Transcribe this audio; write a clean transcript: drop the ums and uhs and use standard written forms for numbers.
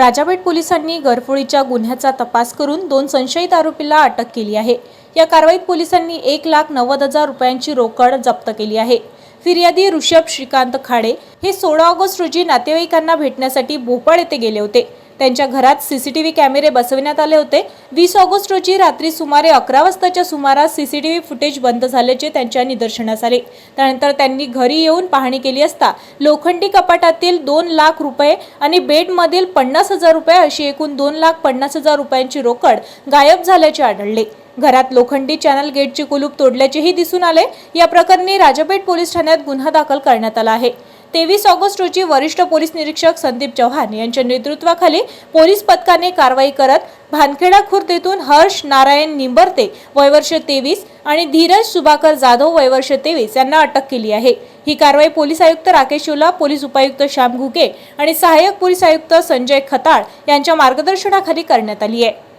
राजापेठ पोलिसांनी घरफोडीच्या गुन्ह्याचा तपास करून 2 संशयित आरोपींना अटक केली आहे। या कारवाईत पोलिसांनी 1,90,000 रुपयांची रोकड जप्त केली आहे। फिर्यादी ऋषभ श्रीकांत खाडे हे 16 ऑगस्ट रोजी नातेवाईकांना भेटण्यासाठी भोपाळ येथे गेले होते। त्यांच्या घरात सीसीटीव्ही कॅमेरे बसविण्यात आले होते। 20 ऑगस्ट रोजी रात्री सुमारे 11 वाजताच्या सुमारास सीसीटीव्ही फुटेज बंद झाल्याचे त्यांच्या निदर्शनास आले। त्यानंतर त्यांनी घरी येऊन पाहणी केली असता लोखंडी कपाटातील 2 लाख रुपये आणि बेडमधील 50,000 रुपये अशी एकूण 2,50,000 रुपयांची रोकड गायब झाल्याचे आढळले। घरात लोखंडी चॅनल गेटचे कुलूप तोडल्याचेही दिसून आले। या प्रकरणी राजापेठ पोलीस ठाण्यात गुन्हा दाखल करण्यात आला आहे। 23 ऑगस्ट रोजी वरिष्ठ पोलीस निरीक्षक संदीप चव्हाण यांच्या नेतृत्वाखाली पोलीस पथकाने कारवाई करत भानखेडा खुर्द येथून हर्ष नारायण निंबरते वय वर्ष 23 आणि धीरज सुभाकर जाधव वय वर्ष 23 यांना अटक केली आहे। ही कारवाई पोलीस आयुक्त राकेश ओला, पोलीस उपायुक्त श्याम घुगे आणि सहाय्यक पोलीस आयुक्त संजय खताळ यांच्या मार्गदर्शनाखाली करण्यात आली आहे।